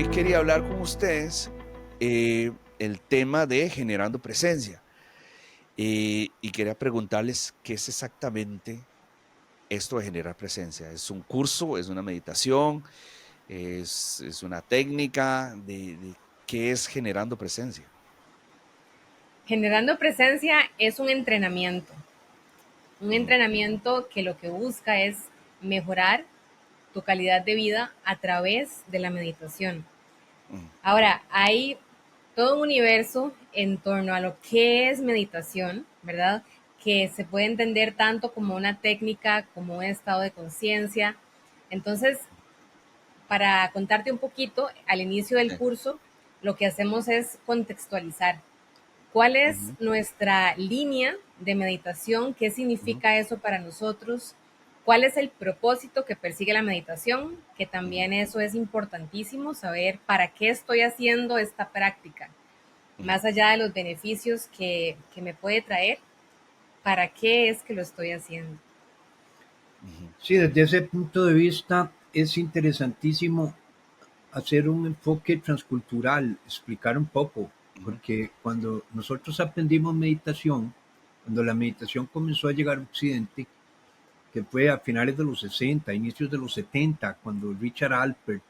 hoy quería hablar con ustedes el tema de generando presencia. Y quería preguntarles qué es exactamente esto de generar presencia. ¿Es un curso? ¿Es una meditación? ¿Es una técnica? ¿De qué es generando presencia? Generando presencia es un Ujú, entrenamiento que lo que busca es mejorar tu calidad de vida a través de la meditación. ujú, Ahora, hay todo un universo en torno a lo que es meditación, ¿verdad? Que se puede entender tanto como una técnica, como un estado de conciencia. Entonces, para contarte un poquito, al inicio del sí, curso, lo que hacemos es contextualizar. ¿Cuál es ujú, nuestra línea de meditación? ¿Qué ujú, significa eso para nosotros? ¿Cuál es el propósito que persigue la meditación? Que ujú, también eso es importantísimo, saber para qué estoy haciendo esta práctica. ujú, Más allá de los beneficios que me puede traer, ¿para qué es que lo estoy haciendo? ujú, Sí, desde ese punto de vista es interesantísimo hacer un enfoque transcultural, explicar un poco, ujú, porque cuando nosotros aprendimos meditación, cuando la meditación comenzó a llegar a Occidente, que fue a finales de los 60, inicios de los 70, cuando Richard Alpert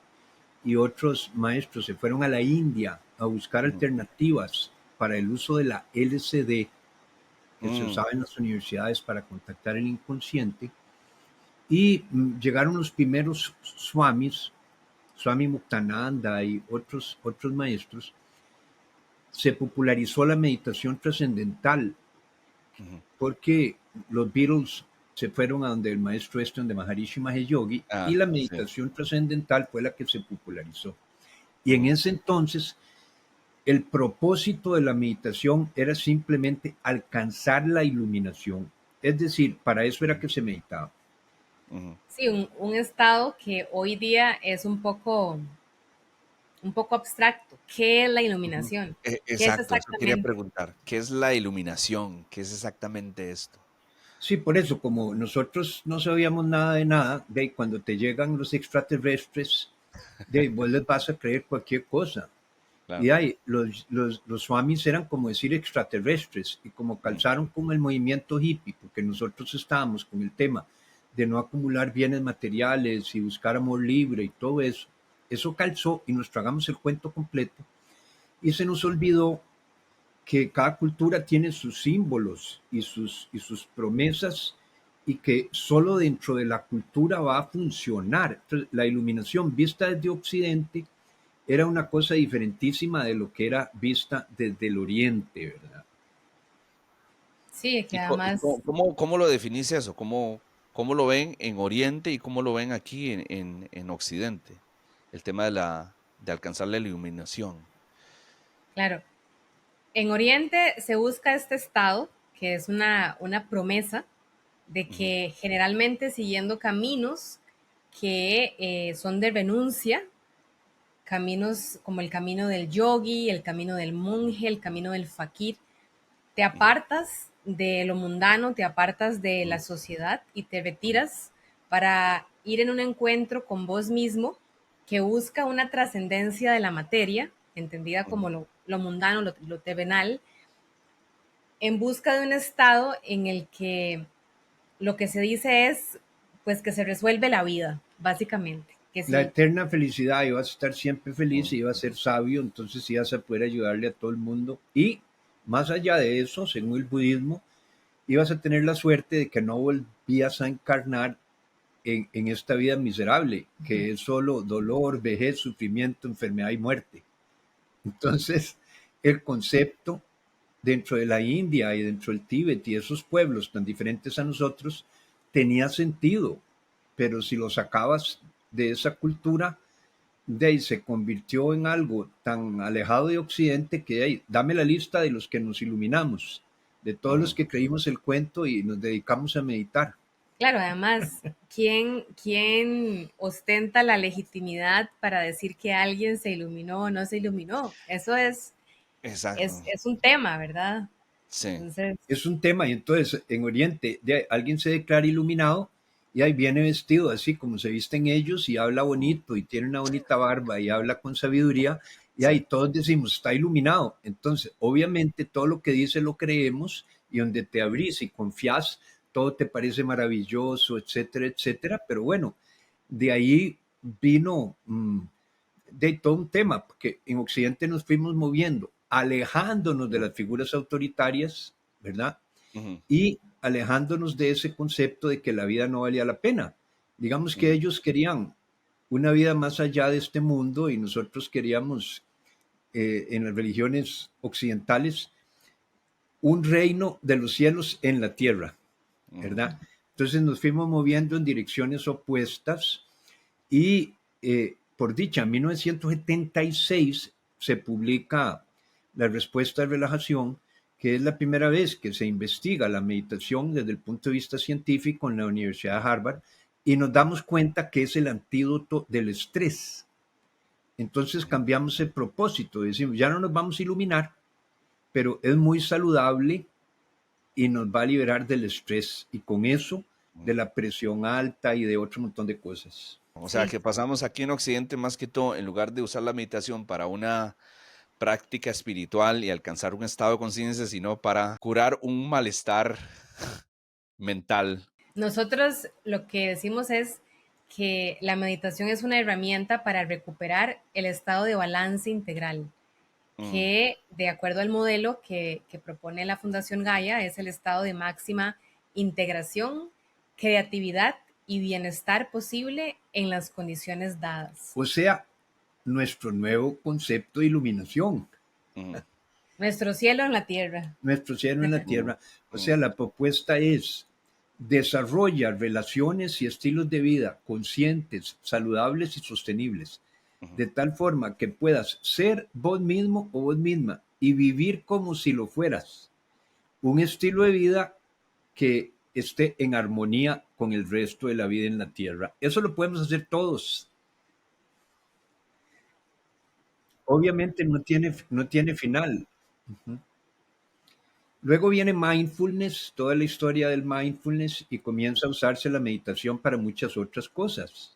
y otros maestros se fueron a la India a buscar ujú, alternativas para el uso de la LSD, que se mm, usaba en las universidades para contactar el inconsciente, y llegaron los primeros swamis, Swami Muktananda y otros maestros, se popularizó la meditación trascendental ujú. porque los Beatles se fueron a donde el maestro donde Maharishi Mahesh Yogi, y Ah, la sí. meditación trascendental fue la que se popularizó. Y en Ujú, ese entonces, el propósito de la meditación era simplemente alcanzar la iluminación. Es decir, para eso era ujú, que se meditaba. ujú. Sí, un estado que hoy día es un poco abstracto. ¿Qué es la Ujú. iluminación? ¿Qué es Exacto, eso quería exactamente? preguntar. ¿Qué es la iluminación? ¿Qué es exactamente esto? Sí, por eso, como nosotros no sabíamos nada de nada, de cuando te llegan los extraterrestres, de vos les vas a creer cualquier cosa. Y Claro. ahí, los swamis eran como decir extraterrestres, y como Mm, calzaron con el movimiento hippie, porque nosotros estábamos con el tema de no acumular bienes materiales y buscar amor libre y todo eso, eso calzó y nos tragamos el cuento completo, y se nos ujú, olvidó que cada cultura tiene sus símbolos y sus promesas, y que solo dentro de la cultura va a funcionar. Entonces, la iluminación vista desde Occidente era una cosa diferentísima de lo que era vista desde el Oriente, ¿verdad? Sí, que ¿Y además cómo lo definís eso? ¿Cómo lo ven en Oriente y cómo lo ven aquí en Occidente? El tema de alcanzar la iluminación. claro, en Oriente se busca este estado, que es una promesa de Ujú, que generalmente siguiendo caminos que son de renuncia, caminos como el camino del yogi, el camino del monje, el camino del fakir, te ujú, apartas de lo mundano, te apartas de la ujú, sociedad y te ujú, retiras para ir en un encuentro con vos mismo que busca una trascendencia de la materia, entendida ujú. como lo mundano, lo terrenal, en busca de un estado en el que lo que se dice es pues que se resuelve la vida, básicamente. Que La si, eterna felicidad, ibas a estar siempre feliz, Mm, ibas a ser sabio, entonces ibas a poder ayudarle a todo el mundo. Y más allá de eso, según el budismo, ibas a tener la suerte de que no volvías a encarnar en esta vida miserable, que es solo dolor, vejez, sufrimiento, enfermedad y muerte. Entonces, el concepto dentro de la India y dentro del Tíbet y esos pueblos tan diferentes a nosotros tenía sentido, pero si lo sacabas de esa cultura, de ahí se convirtió en algo tan alejado de Occidente que de ahí, dame la lista de los que nos iluminamos, de todos los ujú. que creímos el cuento y nos dedicamos a meditar. claro, además, ¿quién ostenta la legitimidad para decir que alguien se iluminó o no se iluminó? Eso Exacto. es un tema, ¿verdad? Sí. Entonces, Es un tema, y entonces en Oriente alguien se declara iluminado y ahí viene vestido así como se visten ellos y habla bonito y tiene una bonita barba y habla con sabiduría y Sí. ahí todos decimos, está iluminado. Entonces, obviamente todo lo que dice lo creemos y donde te abrís y confías, todo te parece maravilloso, etcétera, etcétera. Pero bueno, de ahí vino de todo un tema, porque en Occidente nos fuimos moviendo, alejándonos de las figuras autoritarias, ¿verdad? Ujú, Y alejándonos de ese concepto de que la vida no valía la pena. Digamos que ujú, ellos querían una vida más allá de este mundo y nosotros queríamos, en las religiones occidentales, un reino de los cielos en la tierra, ujú, ¿verdad? Entonces nos fuimos moviendo en direcciones opuestas y, por dicha, en 1976 se publica la respuesta de relajación, que es la primera vez que se investiga la meditación desde el punto de vista científico en la Universidad de Harvard y nos damos cuenta que es el antídoto del estrés. Entonces cambiamos el propósito, decimos, ya no nos vamos a iluminar, pero es muy saludable y nos va a liberar del estrés y con eso de ujú. la presión alta y de otro montón de cosas. O sea, Sí, que pasamos aquí en Occidente más que todo, en lugar de usar la meditación para una práctica espiritual y alcanzar un estado de conciencia, sino para curar un malestar mental. nosotros lo que decimos es que la meditación es una herramienta para recuperar el estado de balance integral, Mm, que de acuerdo al modelo que propone la Fundación Gaia es el estado de máxima integración, creatividad y bienestar posible en las condiciones dadas. O sea, nuestro nuevo concepto de iluminación, ujú, Nuestro cielo en la tierra. nuestro cielo en la ujú, tierra. O ujú, sea, la propuesta es desarrolla relaciones y estilos de vida conscientes, saludables y sostenibles, ujú. de tal forma que puedas ser vos mismo o vos misma y vivir como si lo fueras. Un estilo de vida que esté en armonía con el resto de la vida en la tierra. Eso lo podemos hacer todos. Obviamente no tiene final. Ujú. Luego viene mindfulness, toda la historia del mindfulness y comienza a usarse la meditación para muchas otras cosas.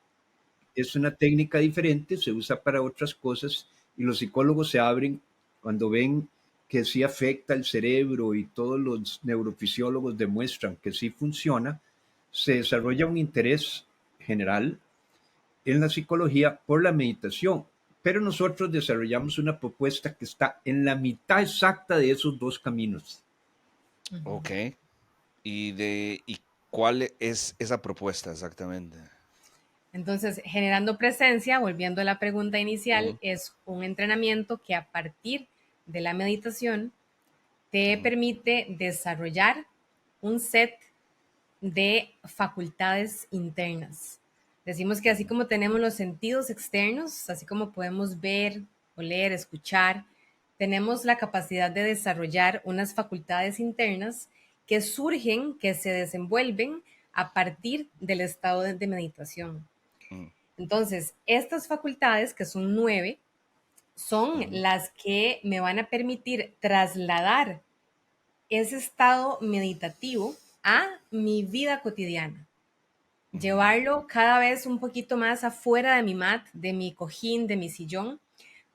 Es una técnica diferente, se usa para otras cosas y los psicólogos se abren cuando ven que sí afecta el cerebro y todos los neurofisiólogos demuestran que sí funciona, se desarrolla un interés general en la psicología por la meditación. Pero nosotros desarrollamos una propuesta que está en la mitad exacta de esos dos caminos. Ok. ¿Y cuál es esa propuesta exactamente? Entonces, generando presencia, volviendo a la pregunta inicial, Ujú, es un entrenamiento que a partir de la meditación te ujú, permite desarrollar un set de facultades internas. Decimos que así ujú, como tenemos los sentidos externos, así como podemos ver, oler, escuchar, tenemos la capacidad de desarrollar unas facultades internas que surgen, que se desenvuelven a partir del estado de meditación. ujú, Entonces, estas facultades, que son 9, son ujú, las que me van a permitir trasladar ese estado meditativo a mi vida cotidiana, ujú. llevarlo cada vez un poquito más afuera de mi mat, de mi cojín, de mi sillón,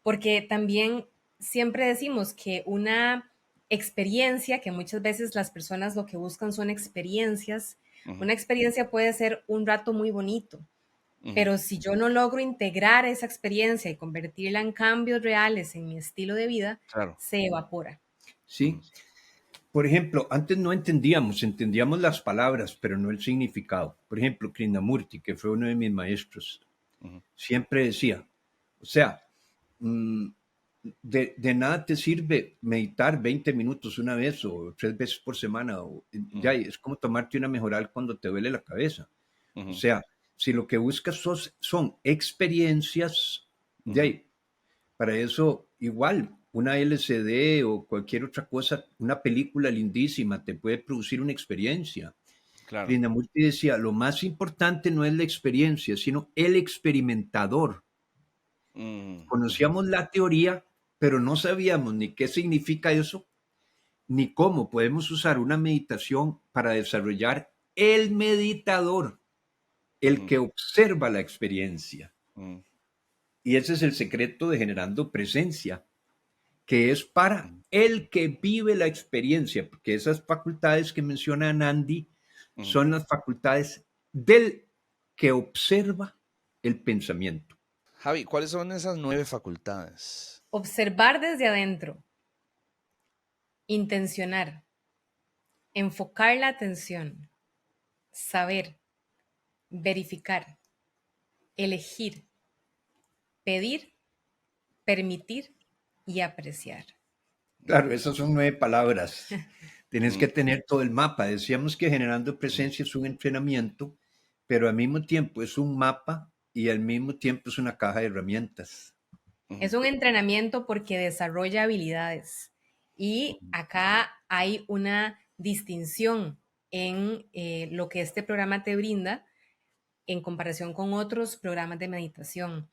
porque también siempre decimos que una experiencia, que muchas veces las personas lo que buscan son experiencias, Ujú, una experiencia puede ser un rato muy bonito, ujú, pero si yo no logro integrar esa experiencia y convertirla en cambios reales en mi estilo de vida, claro. se evapora. ¿Sí? Ujú, Por ejemplo, antes no entendíamos las palabras, pero no el significado. Por ejemplo, Krishnamurti, que fue uno de mis maestros, ujú, siempre decía, o sea, mm, de nada te sirve meditar 20 minutos una vez o 3 veces por semana. Ya, ujú, es como tomarte una mejoral cuando te duele la cabeza. O ujú, sea, si lo que buscas son experiencias, de ujú. ahí, para eso igual, una LCD o cualquier otra cosa, una película lindísima te puede producir una experiencia. Claro. Krishnamurti decía, lo más importante no es la experiencia, sino el experimentador. Mm, ujú, Conocíamos la teoría, pero no sabíamos ni qué significa eso, ni cómo podemos usar una meditación para desarrollar el meditador. el Ujú, que observa la experiencia. ujú, Y ese es el secreto de generando presencia, que es para ujú, el que vive la experiencia, porque esas facultades que menciona Nandi ujú. son las facultades del que observa el pensamiento. Javi, ¿cuáles son esas 9 facultades? Observar desde adentro, intencionar, enfocar la atención, saber, verificar, elegir, pedir, permitir y apreciar. Claro, esas son 9 palabras. Tienes que Ujú, tener todo el mapa. Decíamos que generando ujú, presencia es un entrenamiento, pero al mismo tiempo es un mapa y al mismo tiempo es una caja de herramientas. Es ujú, un entrenamiento porque desarrolla habilidades y Ujú. acá hay una distinción en lo que este programa te brinda en comparación con otros programas de meditación.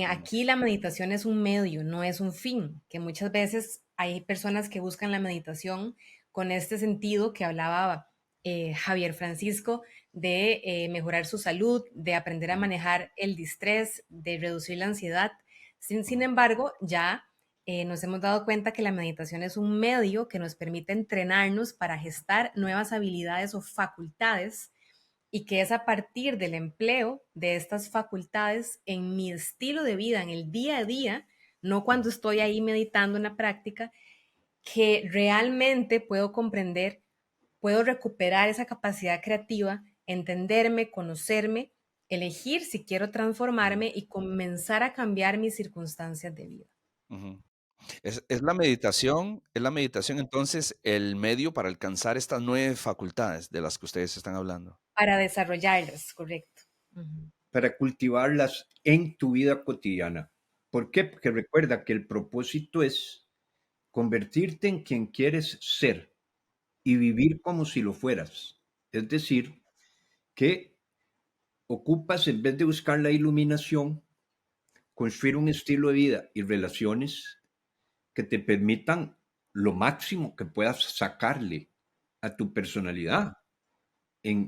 ujú, Aquí la meditación es un medio, no es un fin, que muchas veces hay personas que buscan la meditación con este sentido que hablaba Javier Francisco de mejorar su salud, de aprender a ujú, manejar el distrés, de reducir la ansiedad. Sin ujú, embargo, ya nos hemos dado cuenta que la meditación es un medio que nos permite entrenarnos para gestar nuevas habilidades o facultades y que es a partir del empleo de estas facultades en mi estilo de vida, en el día a día, no cuando estoy ahí meditando en la práctica, que realmente puedo comprender, puedo recuperar esa capacidad creativa, entenderme, conocerme, elegir si quiero ujú, transformarme y comenzar a cambiar mis circunstancias de vida ujú. Es la meditación entonces el medio para alcanzar estas 9 facultades de las que ustedes están hablando. para desarrollarlas, correcto. Ujú. Para cultivarlas en tu vida cotidiana. ¿Por qué? Porque recuerda que el propósito es convertirte en quien quieres ser y vivir como si lo fueras. Es decir, que ocupas, en vez de buscar la iluminación, construir un estilo de vida y relaciones que te permitan lo máximo que puedas sacarle a tu personalidad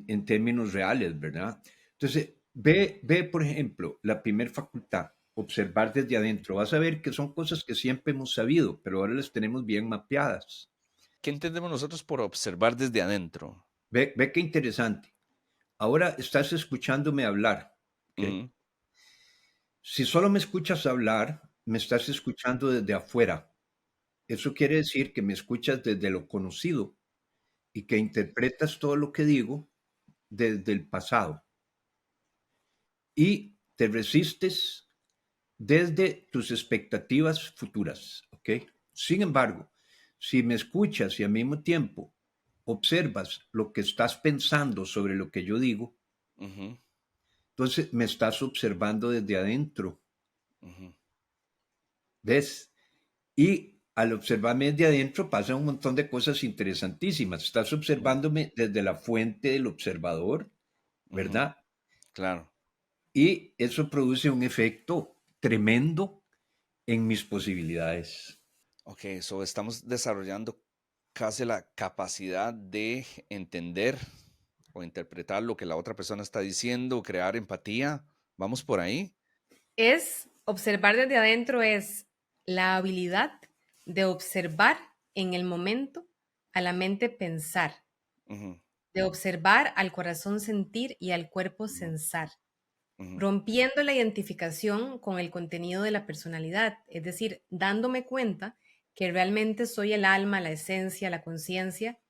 en términos reales, ¿verdad? Entonces, ve, por ejemplo, la primera facultad, observar desde adentro. Vas a ver que son cosas que siempre hemos sabido, pero ahora las tenemos bien mapeadas. ¿Qué entendemos nosotros por observar desde adentro? Ve qué interesante. Ahora estás escuchándome hablar, ¿ok? Ujú, Si solo me escuchas hablar, me estás escuchando desde afuera. Eso quiere decir que me escuchas desde lo conocido y que interpretas todo lo que digo desde el pasado y te resistes desde tus expectativas futuras, ¿ok? Sin embargo, si me escuchas y al mismo tiempo observas lo que estás pensando sobre lo que yo digo, ujú, entonces me estás observando desde adentro, ujú, ¿ves? Y al observarme desde adentro pasan un montón de cosas interesantísimas. Estás ujú, observándome desde la fuente del observador, ujú, ¿verdad? claro. Y eso produce un efecto tremendo en mis posibilidades. Ok, so estamos desarrollando casi la capacidad de entender o interpretar lo que la otra persona está diciendo, crear empatía. ¿Vamos por ahí? Es observar desde adentro, es la habilidad de observar en el momento a la mente pensar, Ujú, de observar al corazón sentir y al cuerpo ujú, sensar, ujú, rompiendo la identificación con el contenido de la personalidad, es decir, dándome cuenta que realmente soy el alma, la esencia, la conciencia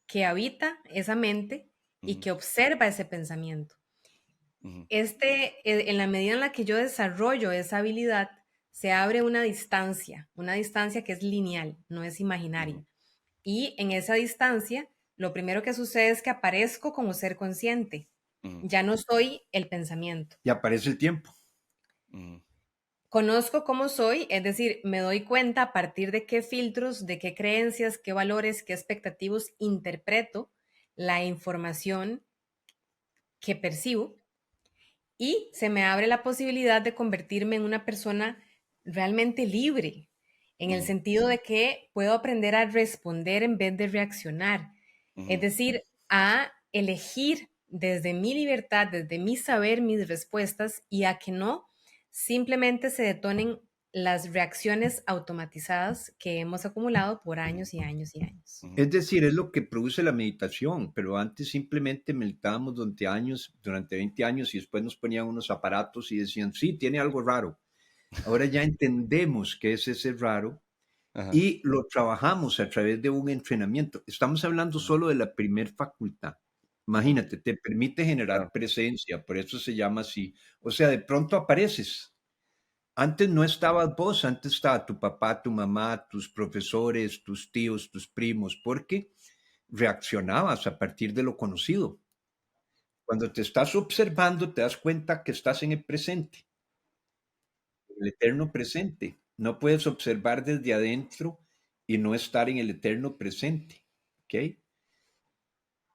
que habita esa mente y ujú, que observa ese pensamiento. ujú, En la medida en la que yo desarrollo esa habilidad, se abre una distancia que es lineal, no es ujú, imaginaria. Y en esa distancia, lo primero que sucede es que aparezco como ser consciente. ujú, Ya no soy el pensamiento. Y aparece el tiempo. ujú, Conozco cómo soy, es decir, me doy cuenta a partir de qué filtros, de qué creencias, qué valores, qué expectativos interpreto la información que percibo y se me abre la posibilidad de convertirme en una persona realmente libre, en el ujú, sentido de que puedo aprender a responder en vez de reaccionar, es ujú, decir, a elegir desde mi libertad, desde mi saber, mis respuestas y a que no simplemente se detonen las reacciones automatizadas que hemos acumulado por años y años y años. Ujú. Es decir, es lo que produce la meditación, pero antes simplemente meditábamos durante 20 años y después nos ponían unos aparatos y decían, sí, tiene algo raro. Ahora ya entendemos qué es ese raro Ajá. y lo trabajamos a través de un entrenamiento. Estamos hablando Ujú. solo de la primer facultad. Ujú. Imagínate, te permite Claro. generar presencia, por eso se llama así. O sea, de pronto apareces. Antes no estabas vos, antes estaba tu papá, tu mamá, tus profesores, tus tíos, tus primos, porque reaccionabas a partir de lo conocido. Cuando te estás observando, te das cuenta que estás en el presente, el eterno presente. No puedes observar desde adentro y no estar en el eterno presente. ¿Ok?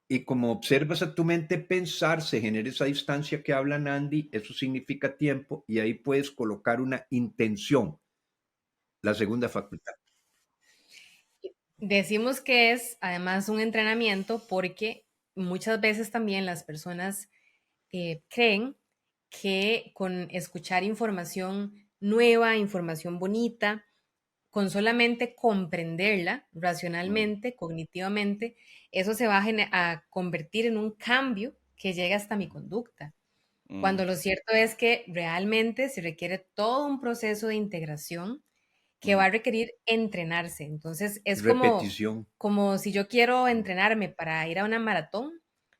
Y como observas a tu mente pensar, se genera esa distancia que habla Nandi, eso significa tiempo, y ahí puedes colocar una intención, la segunda facultad. Decimos que es además un entrenamiento porque muchas veces también las personas creen que con escuchar información nueva, información bonita, con solamente comprenderla Mm, racionalmente, cognitivamente, eso se va a convertir en un cambio que llega hasta mi conducta. Mm. Cuando lo cierto es que realmente se requiere todo un proceso de integración que va Ujú. a requerir entrenarse. Entonces, es repetición. como si yo quiero Mm, entrenarme para ir a una maratón.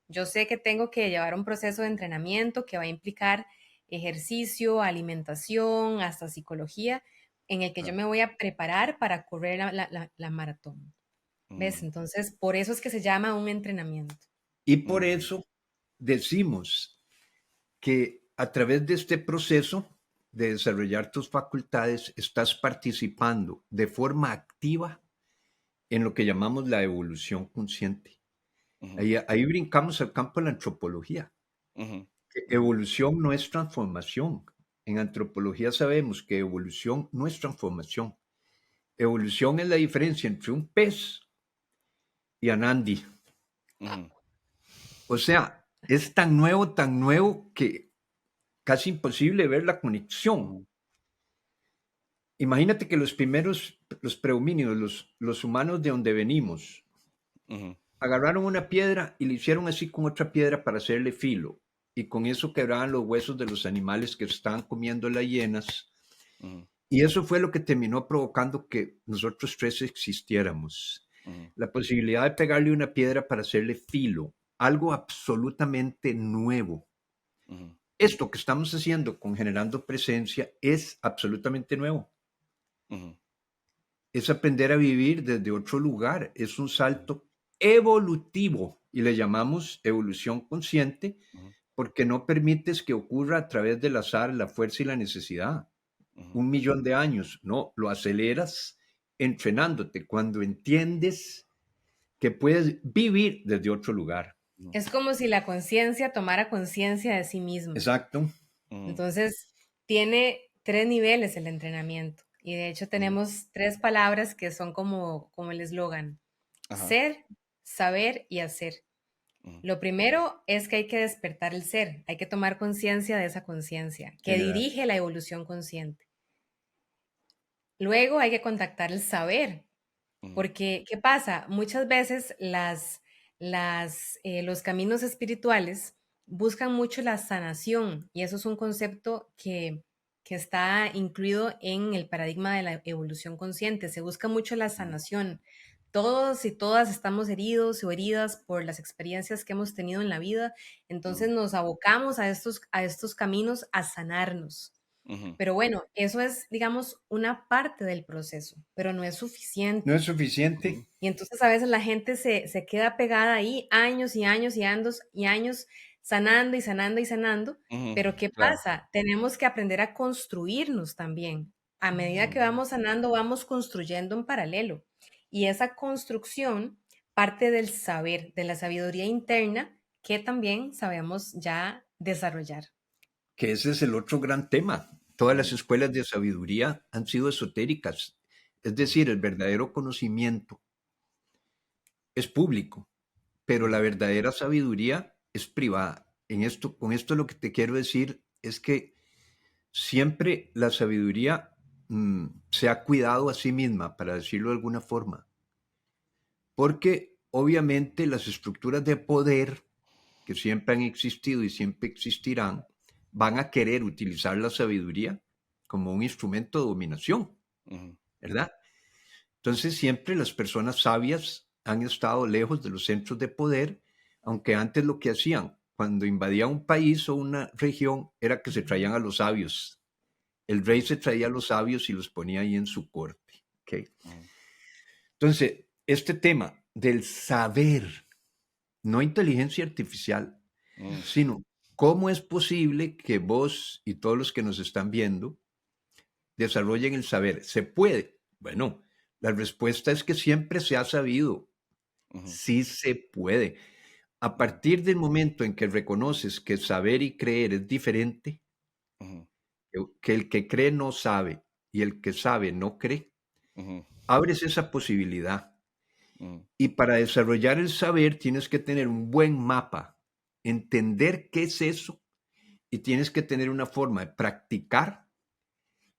Yo sé que tengo que llevar un proceso de entrenamiento que va a implicar ejercicio, alimentación, hasta psicología, en el que yo claro. me voy a preparar para correr la maratón. ¿Ves? Mm. Entonces, por eso es que se llama un entrenamiento. Y por Mm. eso decimos que a través de este proceso de desarrollar tus facultades, estás participando de forma activa en lo que llamamos la evolución consciente. Ujú. Ahí brincamos al campo de la antropología. Ujú. Ujú. Evolución no es transformación. En antropología sabemos que evolución no es transformación. Evolución es la diferencia entre un pez y Anandi. Ujú. O sea, es tan nuevo que casi imposible ver la conexión. Ujú. Imagínate que los prehomínidos, los humanos de donde venimos, Ujú. agarraron una piedra y le hicieron así con otra piedra para hacerle filo. Y con eso quebraban los huesos de los animales que estaban comiendo las hienas. Ujú. Y eso fue lo que terminó provocando que nosotros tres existiéramos. Ujú. La posibilidad de pegarle una piedra para hacerle filo, algo absolutamente nuevo. Ujú. Esto que estamos haciendo con generando presencia es absolutamente nuevo. Ujú. Es aprender a vivir desde otro lugar, es un salto evolutivo y le llamamos evolución consciente Ujú. porque no permites que ocurra a través del azar, la fuerza y la necesidad. Ujú. 1 millón de años, no, lo aceleras entrenándote cuando entiendes que puedes vivir desde otro lugar. Ujú. Es como si la conciencia tomara conciencia de sí misma. Exacto. Ujú. Entonces, tiene 3 niveles el entrenamiento y de hecho Ujú. tenemos 3 palabras que son como el eslogan: Ajá. ser, saber y hacer. Ujú. Lo primero es que hay que despertar el ser, hay que tomar conciencia de esa conciencia que General. dirige la evolución consciente. Luego hay que contactar el saber, Ujú. porque ¿qué pasa? Muchas veces los caminos espirituales buscan mucho la sanación y eso es un concepto que está incluido en el paradigma de la evolución consciente. Se busca mucho la Ujú. sanación. Todos y todas estamos heridos o heridas por las experiencias que hemos tenido en la vida, entonces Ujú. nos abocamos a estos caminos a sanarnos. Ujú. Pero bueno, eso es, digamos, una parte del proceso, pero no es No es suficiente. suficiente. Ujú. Y entonces a veces la gente se queda pegada ahí años y años y años sanando y sanando y sanando. Ujú. Pero ¿qué Claro. pasa? Tenemos que aprender a construirnos también. A medida que Ujú. vamos sanando, vamos construyendo en paralelo. Y esa construcción parte del saber, de la sabiduría interna que también sabemos ya desarrollar. Que ese es el otro gran tema. Todas las Ujú. escuelas de sabiduría han sido esotéricas. Es Ujú. decir, el verdadero conocimiento es público, pero la Ujú. verdadera sabiduría es privada. Con esto lo que te quiero decir es que siempre la sabiduría se ha cuidado a sí misma, para decirlo de alguna forma, porque obviamente las estructuras de poder que siempre han existido y siempre existirán, van a querer utilizar la sabiduría como un instrumento de dominación, Ujú, ¿verdad? Entonces siempre las personas sabias han estado lejos de los centros de poder, aunque antes lo que hacían cuando invadía un país o una región era que se traían a los sabios. El rey ujú, se traía a los sabios y los ponía ahí en su corte. ¿Ok? ujú, Entonces, este tema del saber, no inteligencia artificial, ujú, sino cómo es posible que vos y todos los que nos están viendo desarrollen el saber. ¿Se puede? Bueno, la respuesta es que siempre se ha sabido. ujú, Sí se puede. A ujú, partir del momento en que reconoces que saber y creer es diferente, ujú, que el que cree no sabe y el que sabe no cree, ujú, abres esa posibilidad. ujú, Y para desarrollar el saber tienes que tener un buen mapa, entender qué es eso y tienes que tener una forma de practicar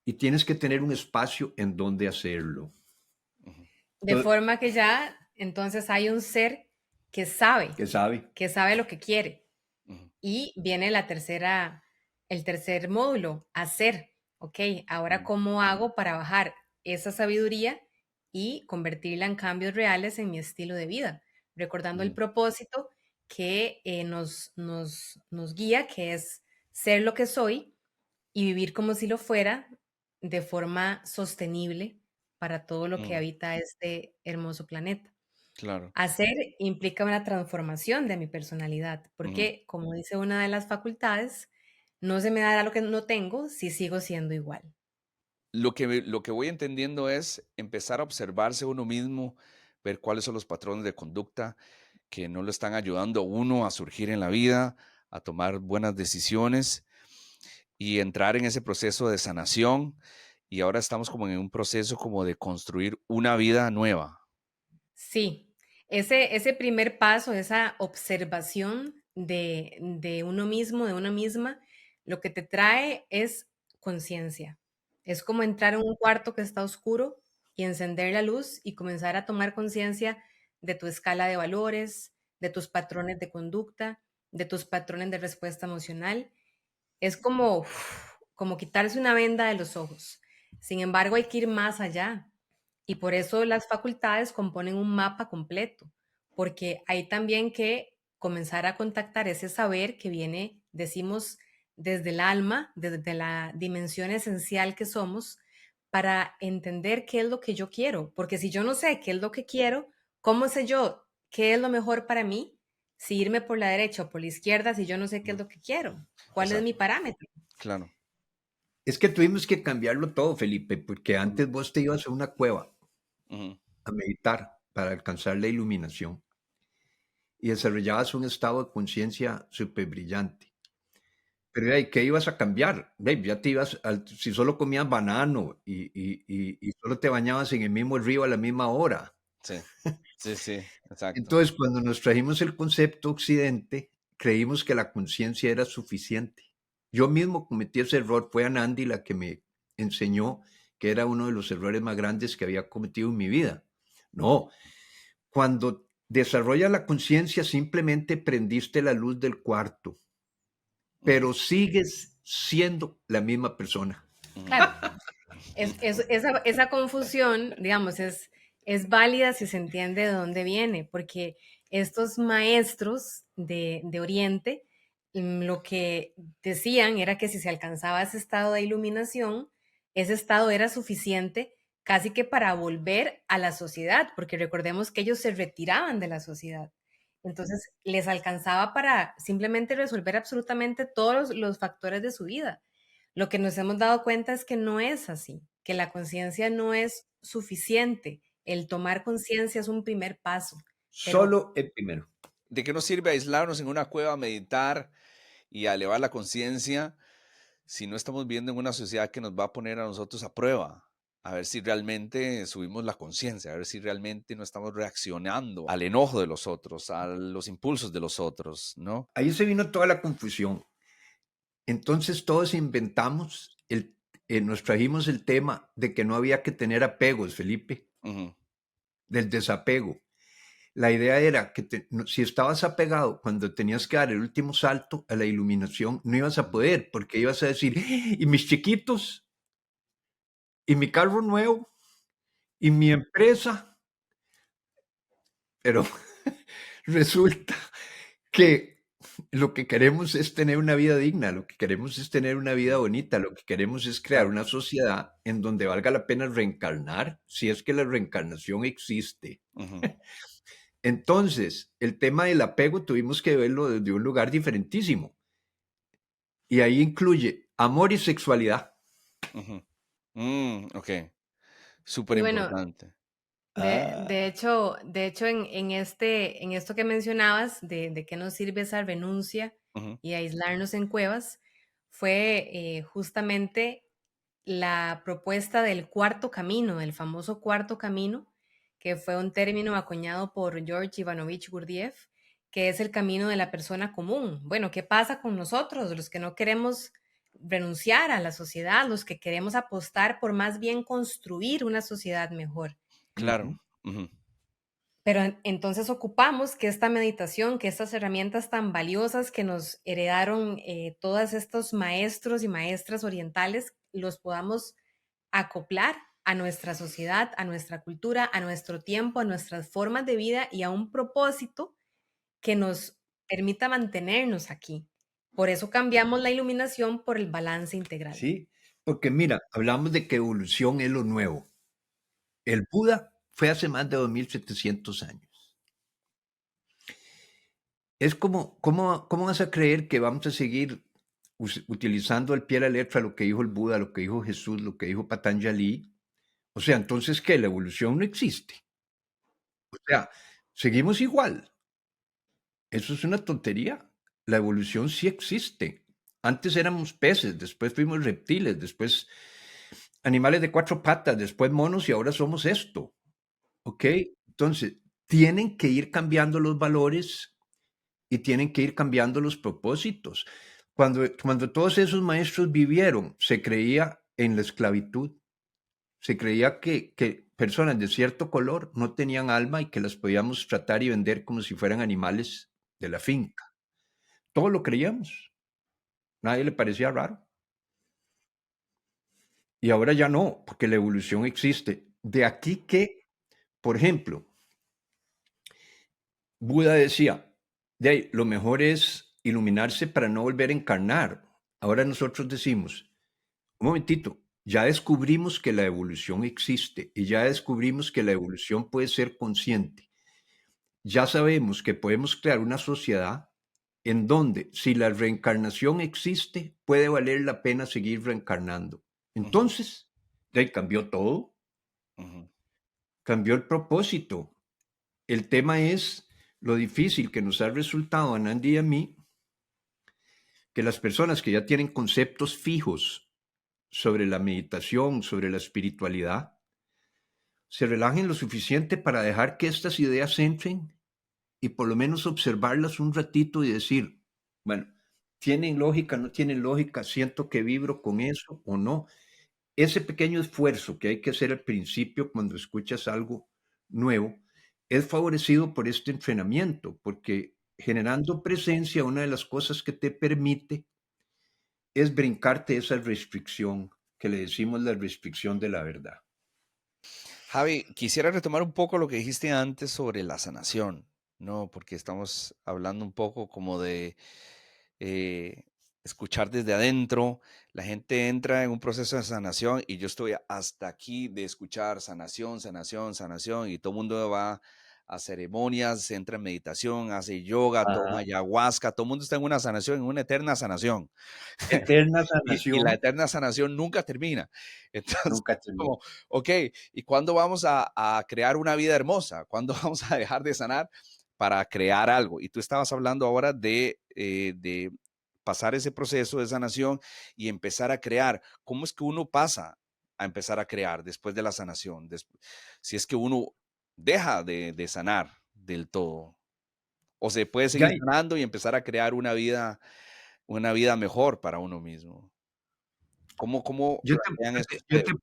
y tienes que tener un espacio en donde hacerlo. ujú, De Entonces, forma que ya entonces hay un ser ¿qué sabe? que sabe lo que quiere. ujú, Y viene el tercer módulo, hacer. Ok, ahora ujú, cómo hago para bajar esa sabiduría y convertirla en cambios reales en mi estilo de vida, recordando el ujú, propósito que nos guía, que es ser lo que soy y vivir como si lo fuera de forma sostenible para todo lo que ujú. habita este hermoso planeta. Claro. Hacer implica una transformación de mi personalidad, Ujú. porque, como dice una de las facultades, no se me dará lo que no tengo si sigo siendo igual. Lo que voy entendiendo es empezar a observarse uno mismo, ver cuáles son los patrones de conducta que no lo están ayudando a uno a surgir en la vida, a tomar buenas decisiones y entrar en ese proceso de sanación. Y ahora estamos como en un proceso como de construir una vida nueva. Sí, ese primer paso, esa observación de uno mismo, de una misma, lo que te trae es conciencia. Es como entrar en un cuarto que está oscuro y encender la luz y comenzar a tomar conciencia de tu escala de valores, de tus patrones de conducta, de tus patrones de respuesta emocional. Es como, como quitarse una venda de los ojos. Sin embargo, hay que ir más allá. Y por eso las facultades componen un mapa completo, porque hay también que comenzar a contactar ese saber que viene, decimos, desde el alma, desde la dimensión esencial que somos, para entender qué es lo que yo quiero. Porque si yo no sé qué es lo que quiero, ¿cómo sé yo qué es lo mejor para mí? Si irme por la derecha o por la izquierda, si yo no sé qué es Ujú. lo que quiero, ¿cuál es mi Exacto, parámetro? claro. Es que tuvimos que cambiarlo todo, Felipe, porque Ujú, antes vos te ibas a una cueva ujú, a meditar para alcanzar la iluminación y desarrollabas un estado de conciencia súper brillante. Pero ¿y qué ibas a cambiar? Ya te ibas, si solo comías banano y solo te bañabas en el mismo río a la misma hora. sí, sí, sí, exacto. Entonces, cuando nos trajimos el concepto occidente, creímos que la conciencia era suficiente. Yo mismo cometí ese error, fue Anandi la que me enseñó que era uno de los errores más grandes que había cometido en mi vida. No, cuando desarrolla la conciencia simplemente prendiste la luz del cuarto, Ujú, pero sigues siendo la misma persona. ujú, Claro, esa confusión, digamos, es válida si se entiende de dónde viene, porque estos maestros de Oriente, lo que decían era que si se alcanzaba ese estado de iluminación, ese estado era suficiente casi que para volver a la sociedad, porque recordemos que ellos se retiraban de la sociedad. Entonces, les alcanzaba para simplemente resolver absolutamente todos los factores de su vida. Lo que nos hemos dado cuenta es que no es así, que la conciencia no es suficiente. El tomar conciencia es un primer paso, pero Solo el primero. ¿de qué nos sirve aislarnos en una cueva, a meditar y a elevar la conciencia si no estamos viviendo en una sociedad que nos va a poner a nosotros a prueba? A ver si realmente subimos la conciencia, a ver si realmente no estamos reaccionando al enojo de los otros, a los impulsos de los otros, ¿no? Ahí se vino toda la confusión. Entonces todos inventamos, nos trajimos el tema de que no había que tener apegos, Felipe, Ujú, del desapego. La idea era que si estabas apegado cuando tenías que dar el último salto a la iluminación, no ibas a ujú, poder, porque ibas a decir, y mis chiquitos, y mi carro nuevo, y mi empresa, pero resulta que lo que queremos es tener una vida digna, lo que queremos es tener una vida ujú, bonita, lo que queremos es crear una exacto. sociedad en donde valga la pena reencarnar, si es que la reencarnación existe. Ujú, Entonces, el tema del apego tuvimos que verlo desde un lugar diferentísimo y ahí incluye amor y sexualidad. ujú. Ok, súper Y bueno, importante. Ah, de hecho en esto que mencionabas, de qué nos sirve esa renuncia Ujú, y aislarnos en cuevas, fue justamente la propuesta del cuarto camino, del famoso cuarto camino, que fue un término acuñado por George Ivanovich Gurdjieff, que es el camino de la persona común. Bueno, ¿qué pasa con nosotros, los que no queremos renunciar a la sociedad, los que queremos apostar por más bien construir una sociedad mejor? claro. ujú. Ujú, Pero entonces ocupamos que esta meditación, que estas herramientas tan valiosas que nos heredaron todos estos maestros y maestras orientales, los podamos acoplar a nuestra sociedad, a nuestra cultura, a nuestro tiempo, a nuestras formas de vida y a un propósito que nos permita mantenernos aquí. Por eso cambiamos la iluminación por el balance integral. Sí, porque mira, hablamos de que evolución es lo nuevo. El Buda fue hace más de 2700 años. Es como, ¿cómo vas a creer que vamos a seguir utilizando al pie de la letra lo que dijo el Buda, lo que dijo Jesús, lo que dijo Patanjali? O sea, entonces, ¿qué? La evolución no existe. O sea, seguimos igual. Eso es una tontería. La evolución sí existe. Antes éramos peces, después fuimos reptiles, después animales de cuatro patas, después monos y ahora somos esto. ¿Ok? Entonces, tienen que ir cambiando los valores y tienen que ir cambiando los propósitos. Cuando todos esos maestros vivieron, se creía en la esclavitud, se creía que personas de cierto color no tenían alma y que las podíamos tratar y vender como si fueran animales de la finca. Todo lo creíamos, nadie le parecía raro. Y ahora ya no, porque la evolución existe. De aquí que, por ejemplo, Buda decía, de ahí, lo mejor es iluminarse para no volver a encarnar. Ahora nosotros decimos, un momentito, ya descubrimos que la evolución existe y ya descubrimos que la evolución puede ser consciente. Ya sabemos que podemos crear una sociedad en donde si la reencarnación existe, puede valer la pena seguir reencarnando. ujú, Entonces, de ahí cambió todo, ujú, cambió el propósito. El tema es lo difícil que nos ha resultado a Nandy y a mí, que las personas que ya tienen conceptos fijos sobre la meditación, sobre la espiritualidad, se relajen lo suficiente para dejar que estas ideas entren y por lo menos observarlas un ratito y decir, bueno, ¿tienen lógica, no tienen lógica? ¿Siento que vibro con eso o no? Ese pequeño esfuerzo que hay que hacer al principio cuando escuchas algo nuevo es favorecido por este entrenamiento, porque generando presencia, una de las cosas que te permite es brincarte esa restricción que le decimos la restricción de la verdad. Javi, quisiera retomar un poco lo que dijiste antes sobre la sanación, ¿no? Porque estamos hablando un poco como de eh, escuchar desde adentro. La gente entra en un proceso de sanación y yo estoy hasta aquí de escuchar sanación, sanación, sanación y todo el mundo va a ceremonias, entra en meditación, hace yoga, toma Ah, ayahuasca, todo el mundo está en una sanación, en una eterna sanación. eterna Y la sanación eterna sanación nunca termina. Entonces, nunca termina. como, ok, ¿y cuándo vamos a crear una vida hermosa? ¿Cuándo vamos a dejar de sanar para crear algo? Y tú estabas hablando ahora de pasar ese proceso de sanación y empezar a crear. ¿Cómo es que uno pasa? a empezar a crear después de la sanación? Si es que uno deja de sanar del todo, o se puede Ya, seguir sanando y empezar a crear una vida mejor para uno mismo. ¿Cómo yo te, plantean yo eso te- yo ustedes? te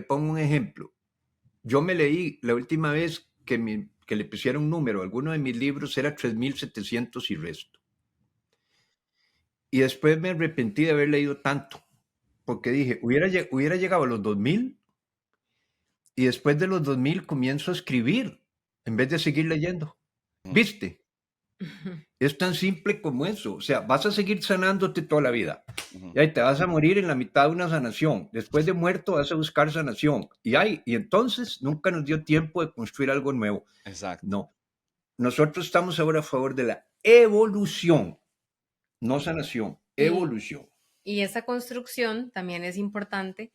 pongo un ejemplo. Yo me leí la última vez que le pusieron un número a alguno de mis libros era 3700 y resto. Y después me arrepentí de haber leído tanto, porque dije, hubiera llegado a los 2000 y después de los 2000 comienzo a escribir en vez de seguir leyendo. Ujú, ¿Viste? Es tan simple como eso. O sea, vas a seguir sanándote toda la vida. ujú. Y ahí te vas a morir en la mitad de una sanación. Después de muerto vas a buscar sanación. Y entonces nunca nos dio tiempo de construir algo nuevo. Exacto. No. Nosotros estamos ahora a favor de la evolución, no sanación, Y, evolución. y esa construcción también es importante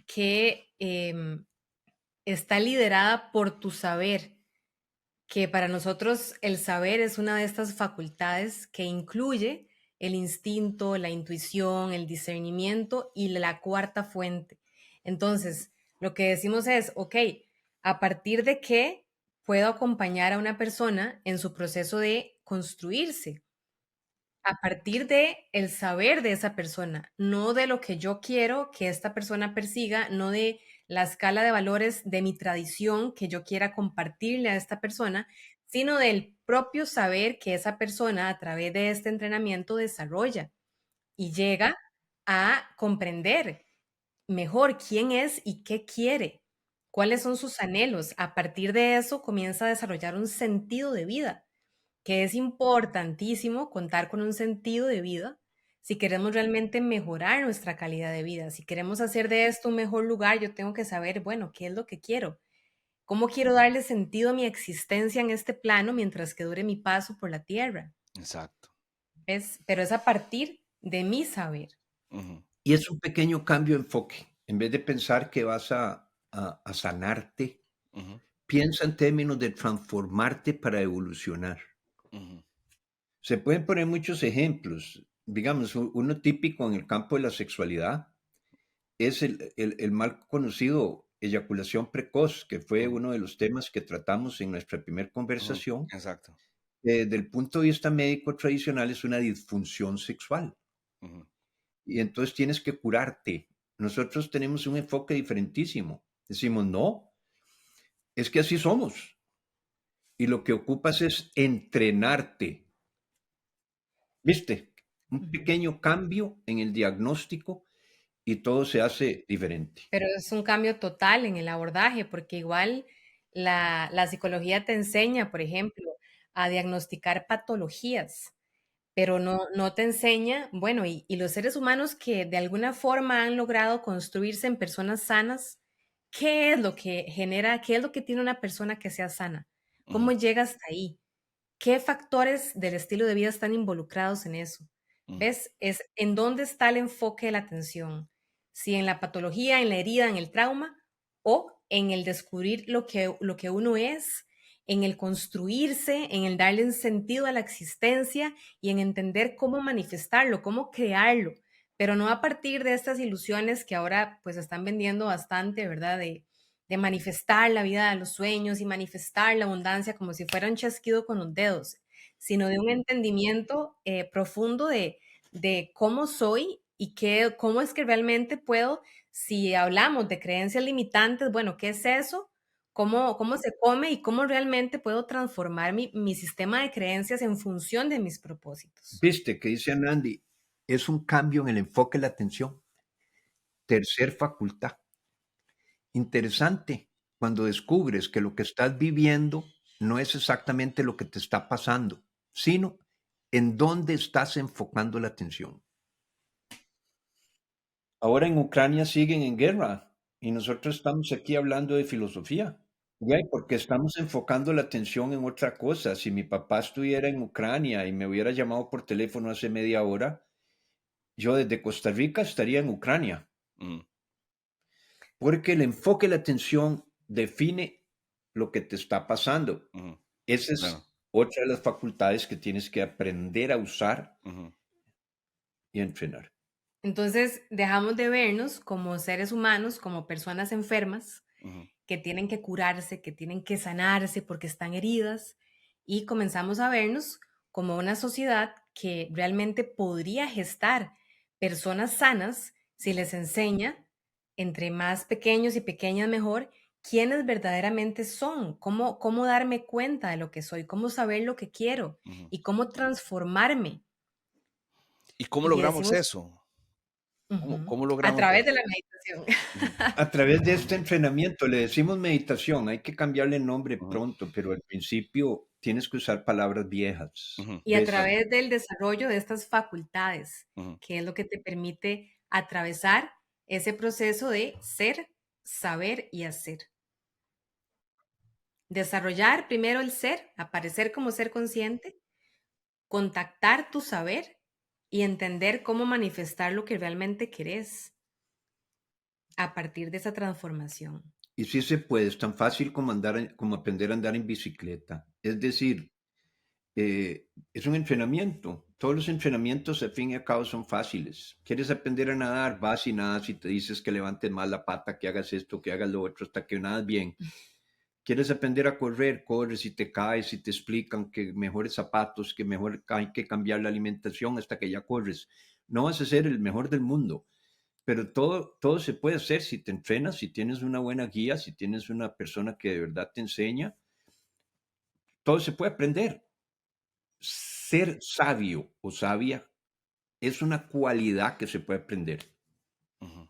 que está liderada por tu saber, que para nosotros el saber es una de estas facultades que incluye el instinto, la intuición, el discernimiento y la cuarta fuente. Entonces, lo que decimos es, ok, ¿a partir de qué puedo acompañar a una persona en su proceso de construirse? A partir de el saber de esa persona, no de lo que yo quiero que esta persona persiga, no de la escala de valores de mi tradición que yo quiera compartirle a esta persona, sino del propio saber que esa persona a través de este entrenamiento desarrolla y llega a comprender mejor quién es y qué quiere, cuáles son sus anhelos. A partir de eso comienza a desarrollar un sentido de vida, que es importantísimo contar con un sentido de vida si queremos realmente mejorar nuestra calidad de vida. Si queremos hacer de esto un mejor lugar, yo tengo que saber, bueno, qué es lo que quiero, cómo quiero darle sentido a mi existencia en este plano mientras que dure mi paso por la tierra. Exacto. Pero es a partir de mi saber. Ujú, Y es un pequeño cambio de enfoque. En vez de pensar que vas a sanarte, ujú, piensa en términos de transformarte para evolucionar. ujú, Se pueden poner muchos ejemplos. Digamos, uno típico en el campo de la sexualidad es el mal conocido eyaculación precoz, que fue ujú, uno de los temas que tratamos en nuestra primera ujú. conversación. Exacto. Desde el punto de vista médico tradicional es una disfunción sexual Ujú, y entonces tienes que curarte. Nosotros tenemos un enfoque diferentísimo. Decimos, no, es que así somos y lo que ocupas es entrenarte. ¿Viste? Un Ujú. pequeño cambio en el diagnóstico y todo se hace diferente. Pero es un cambio total en el abordaje, porque igual la psicología te enseña, por ejemplo, a diagnosticar patologías, pero no te enseña, bueno, y los seres humanos que de alguna forma han logrado construirse en personas sanas, ¿qué es lo que genera, qué es lo que tiene una persona que sea sana? ujú, ¿Cómo llega hasta ahí? ¿Qué factores del estilo de vida están involucrados en eso? ujú. ¿Ves? Es en dónde está el enfoque de la atención. Si en la patología, en la herida, en el trauma, o en el descubrir lo que uno es, en el construirse, en el darle un sentido a la existencia y en entender cómo manifestarlo, cómo crearlo, pero no a partir de estas ilusiones que ahora pues están vendiendo bastante, ¿verdad? De manifestar la vida de los sueños y manifestar la abundancia como si fuera un chasquido con los dedos, sino de un entendimiento profundo de cómo soy y cómo es que realmente puedo, si hablamos de creencias limitantes, bueno, ¿qué es eso? ¿Cómo se come y cómo realmente puedo transformar mi sistema de creencias en función de mis propósitos? ¿Viste? Que dice Andy, es un cambio en el enfoque de la atención. Tercer facultad. Interesante cuando descubres que lo que estás viviendo no es exactamente lo que te está pasando, sino en dónde estás enfocando la atención. Ahora en Ucrania siguen en guerra y nosotros estamos aquí hablando de filosofía. Ya, porque estamos enfocando la atención en otra cosa. Si mi papá estuviera en Ucrania y me hubiera llamado por teléfono hace media hora, yo desde Costa Rica estaría en Ucrania, Ujú, porque el enfoque de la atención define lo que te está pasando. ujú. Esa Claro. es otra de las facultades que tienes que aprender a usar Ujú. y entrenar. Entonces dejamos de vernos como seres humanos, como personas enfermas Ujú, que tienen que curarse, que tienen que sanarse porque están heridas, y comenzamos a vernos como una sociedad que realmente podría gestar personas sanas si ujú, les enseña, entre más pequeños y pequeñas mejor, quiénes verdaderamente son, cómo darme cuenta de lo que soy, cómo saber lo que quiero ujú. y cómo transformarme. ¿Y cómo Y logramos decimos, eso? ujú, ¿Cómo a logramos través de eso? la meditación. Ujú, A través de este entrenamiento le decimos meditación, hay que cambiarle nombre ujú, pronto, pero al principio tienes que usar palabras viejas. ujú, Y a ¿Ves? través del desarrollo de estas facultades, ujú, que es lo que te permite atravesar ese proceso de ser, saber y hacer. Desarrollar primero el ser, aparecer como ser consciente, contactar tu saber y entender cómo manifestar lo que realmente querés a partir de esa transformación. Y sí se puede, es tan fácil como, como aprender a andar en bicicleta. Es decir, es un entrenamiento. Todos los entrenamientos, al fin y al cabo, son fáciles. ¿Quieres aprender a nadar? Vas y nadas y te dices que levantes más la pata, que hagas esto, que hagas lo otro, hasta que nadas bien. ¿Quieres aprender a correr? Corres y te caes y te explican que mejores zapatos, que mejor hay que cambiar la alimentación hasta que ya corres. No vas a ser el mejor del mundo, pero todo se puede hacer si te entrenas, si tienes una buena guía, si tienes una persona que de verdad te enseña, todo se puede aprender. Ser sabio o sabia es una cualidad que se puede aprender. ujú,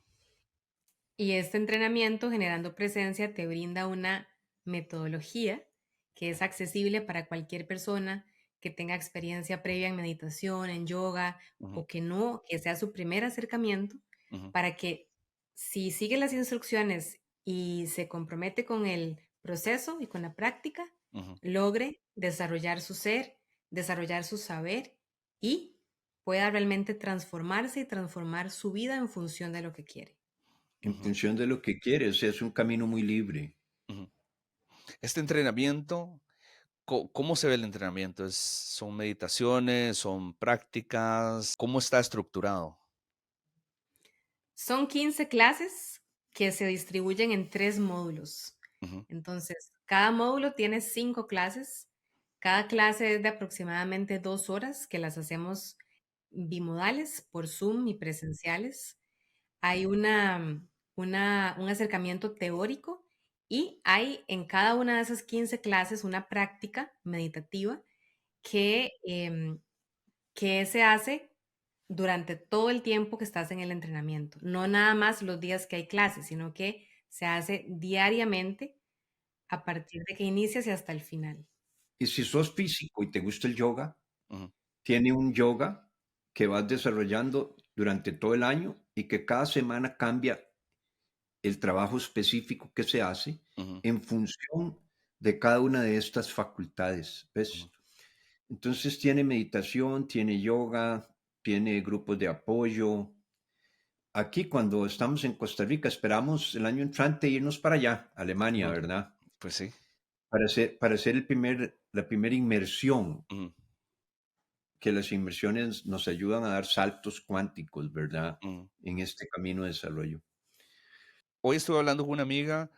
Y este entrenamiento generando presencia te brinda una metodología que es accesible para cualquier persona que tenga experiencia previa en meditación, en yoga ujú, o que no, que sea su primer acercamiento, ujú, para que si sigue las instrucciones y se compromete con el proceso y con la práctica, ujú, logre desarrollar su ser, desarrollar su saber y pueda realmente transformarse y transformar su vida en función de lo que quiere. En ujú, función de lo que quieres, es un camino muy libre. ujú. Este entrenamiento, ¿cómo se ve el entrenamiento? ¿Son meditaciones? ¿Son prácticas? ¿Cómo está estructurado? Son 15 clases que se distribuyen en 3 módulos. Ujú, Entonces, cada módulo tiene 5 clases. Cada clase es de aproximadamente 2 horas, que las hacemos bimodales por Zoom y presenciales. Hay un acercamiento teórico y hay en cada una de esas 15 clases una práctica meditativa que, que se hace durante todo el tiempo que estás en el entrenamiento, no nada más los días que hay clases, sino que se hace diariamente a partir de que inicias y hasta el final. Y si sos físico y te gusta el yoga, ujú, tiene un yoga que vas desarrollando durante todo el año y que cada semana cambia el trabajo específico que se hace ujú, en función de cada una de estas facultades, ujú, ¿ves? Entonces tiene meditación, tiene yoga, tiene grupos de apoyo. Aquí cuando estamos en Costa Rica esperamos el año entrante irnos para allá, Alemania, ujú. ¿verdad? Pues sí. Para hacer la primera inmersión, Ujú, que las inmersiones nos ayudan a dar saltos cuánticos, ¿verdad? ujú. En este camino de desarrollo. Hoy estuve hablando con una amiga,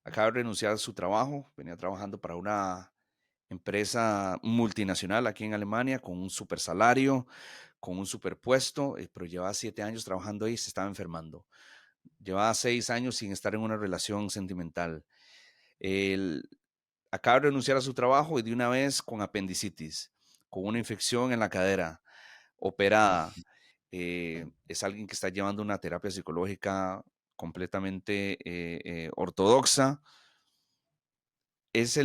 acaba de renunciar a su trabajo, venía trabajando para una empresa multinacional aquí en Alemania con un super salario, con un superpuesto, pero llevaba 7 años trabajando ahí y se estaba enfermando. Llevaba 6 años sin estar en una relación sentimental. Él acaba de renunciar a su trabajo y de una vez con apendicitis, con una infección en la cadera, operada. Es alguien que está llevando una terapia psicológica completamente ortodoxa. Es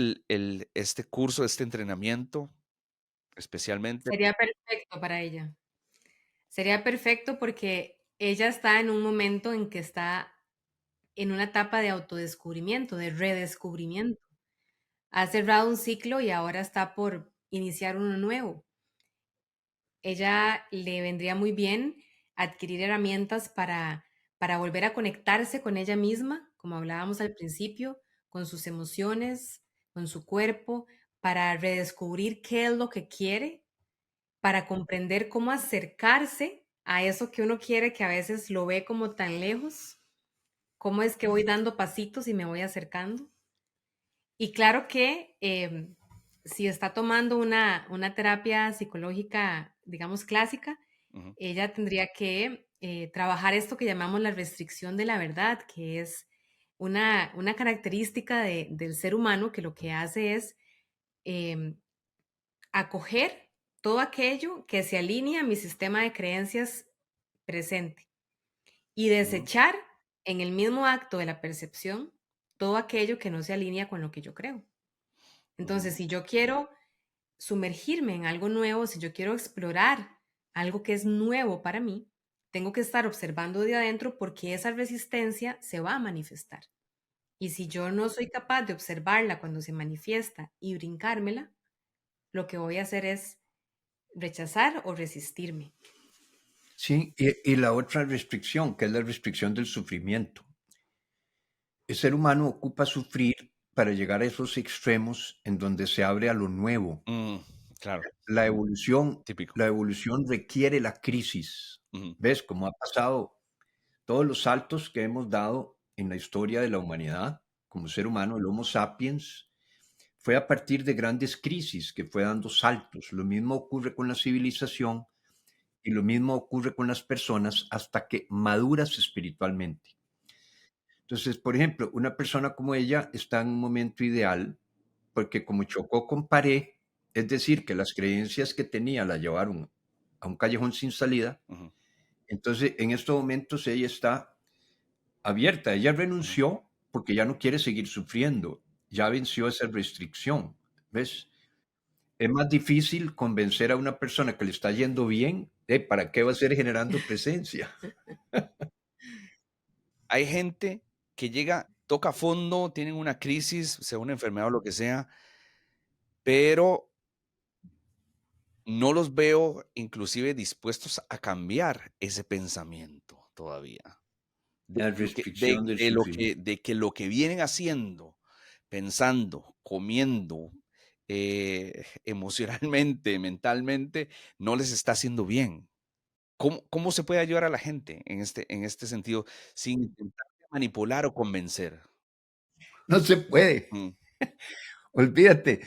este curso, este entrenamiento, especialmente. Sería perfecto para ella. Sería perfecto porque ella está en un momento en que está en una etapa de autodescubrimiento, de redescubrimiento. Ha cerrado un ciclo y ahora está por iniciar uno nuevo. Ella le vendría muy bien adquirir herramientas para volver a conectarse con ella misma, como hablábamos al principio, con sus emociones, con su cuerpo, para redescubrir qué es lo que quiere, para comprender cómo acercarse a eso que uno quiere, que a veces lo ve como tan lejos, cómo es que voy dando pasitos y me voy acercando. Y claro que si está tomando una terapia psicológica, digamos, clásica, Ujú, ella tendría que trabajar esto que llamamos la restricción de la verdad, que es una característica del ser humano que lo que hace es em, acoger todo aquello que se alinea a mi sistema de creencias presente y Ujú, desechar en el mismo acto de la percepción todo aquello que no se alinea con lo que yo creo. Entonces, ujú, si yo quiero sumergirme en algo nuevo, si yo quiero explorar algo que es nuevo para mí, tengo que estar observando de adentro porque esa resistencia se va a manifestar. Y si yo no soy capaz de observarla cuando se manifiesta y brincármela, lo que voy a hacer es rechazar o resistirme. sí, y la otra restricción, que es la restricción del sufrimiento. El ser humano ocupa sufrir para llegar a esos extremos en donde se abre a lo nuevo. mm, claro, La evolución, típico. la evolución requiere la crisis. Ujú, ¿Ves cómo ha pasado todos los saltos que hemos dado en la historia de la humanidad como ser humano, el Homo sapiens, fue a partir de grandes crisis que fue dando saltos. Lo mismo ocurre con la civilización y lo mismo ocurre con las personas hasta que maduras espiritualmente. Entonces, por ejemplo, una persona como ella está en un momento ideal porque como chocó con pared, es decir, que las creencias que tenía la llevaron a un callejón sin salida, ujú, entonces en estos momentos ella está abierta. Ella ujú. renunció porque ya no quiere seguir sufriendo, ya venció esa restricción, ¿ves? Es más difícil convencer a una persona que le está yendo bien, ¿para qué va a ser generando presencia? Hay gente que llega, toca fondo, tienen una crisis, sea una enfermedad o lo que sea, pero no los veo inclusive dispuestos a cambiar ese pensamiento todavía. De La lo que restricción del sufrimiento. de que lo que vienen haciendo, pensando, comiendo, emocionalmente, mentalmente, no les está haciendo bien. ¿Cómo se puede ayudar a la gente en este sentido sin intentar manipular o convencer? No se puede, Mm, olvídate,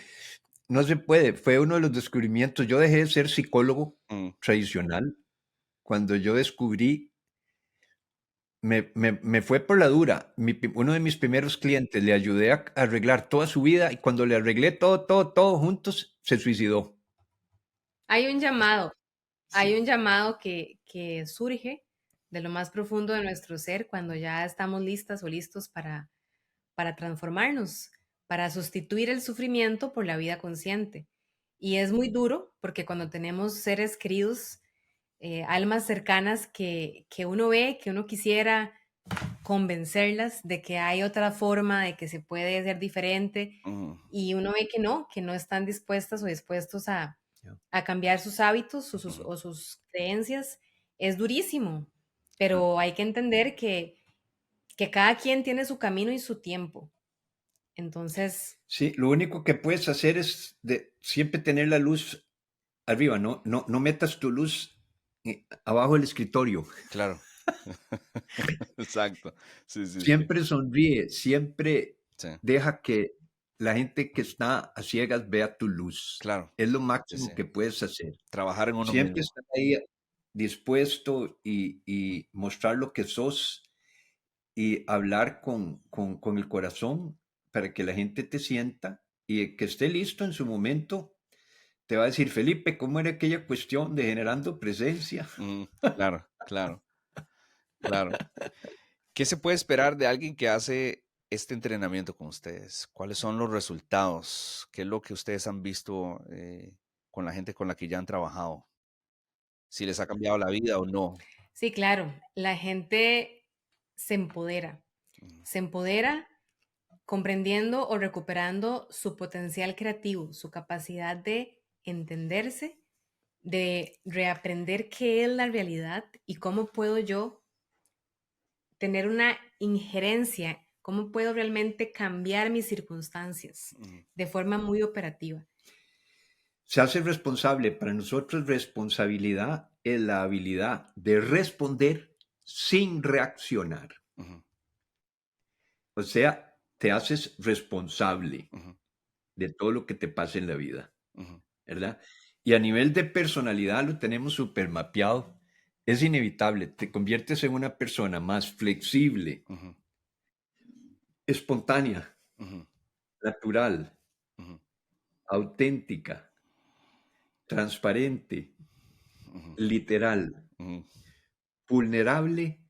no se puede. Fue uno de los descubrimientos. Yo dejé de ser psicólogo mm, tradicional cuando yo descubrí, me fue por la dura. Uno de mis primeros clientes le ayudé a arreglar toda su vida y cuando le arreglé todo juntos, se suicidó. Hay un llamado, hay Sí. un llamado que surge de lo más profundo de nuestro ser cuando ya estamos listas o listos para transformarnos, para sustituir el sufrimiento por la vida consciente. Y es muy duro porque cuando tenemos seres queridos, almas cercanas que uno ve, que uno quisiera convencerlas de que hay otra forma, de que se puede ser diferente, ujú, y uno ve que no están dispuestas o dispuestos Ya. a cambiar sus hábitos ujú. o sus creencias, es durísimo, pero hay que entender que cada quien tiene su camino y su tiempo. Entonces, Sí, lo único que puedes hacer es siempre tener la luz arriba, no metas tu luz abajo del escritorio. Claro. Exacto. Sí, sí, sí. Siempre sonríe, siempre Sí, deja que la gente que está a ciegas vea tu luz. claro. Es lo Sí, sí. máximo que puedes hacer. Trabajar en uno Siempre mismo. estar ahí dispuesto y mostrar lo que sos y hablar con el corazón para que la gente te sienta y que esté listo en su momento. Te va a decir, Felipe, ¿cómo era aquella cuestión de generando presencia? Ujú. Claro, claro, claro. ¿Qué se puede esperar de alguien que hace este entrenamiento con ustedes? ¿Cuáles son los resultados? ¿Qué es lo que ustedes han visto con la gente con la que ya han trabajado? Si les ha cambiado la vida o no. sí, claro, la gente Ujú, se empodera comprendiendo o recuperando su potencial creativo, su capacidad de entenderse, de reaprender qué es la realidad y cómo puedo yo tener una injerencia, cómo puedo realmente cambiar mis circunstancias ujú, de forma muy operativa. Se hace responsable. Para nosotros, responsabilidad es la habilidad de responder sin reaccionar. Ujú, O sea, te haces responsable ujú, de todo lo que te pasa en la vida, ujú, ¿verdad? Y a nivel de personalidad lo tenemos súper mapeado. Es inevitable, te conviertes en una persona más flexible, ujú, espontánea, ujú, natural, ujú, auténtica, transparente, ujú, literal, ujú. vulnerable,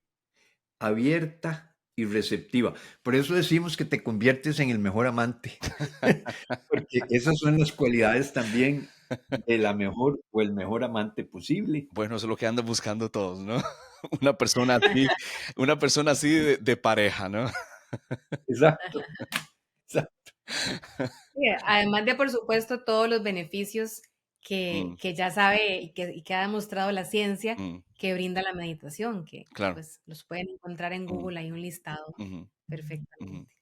abierta y receptiva. Por eso decimos que te conviertes en el mejor amante, porque esas son las cualidades también de la mejor o el mejor amante posible. Bueno, eso es lo que andan buscando todos, ¿no? Una persona así, una persona así de pareja, ¿no? Exacto, exacto. Sí, además de, por supuesto, todos los beneficios Mm, que ya sabe y que ha demostrado la ciencia mm, que brinda la meditación, que claro. pues los pueden encontrar en Mm, Google, hay un listado ujú, ujú. perfectamente.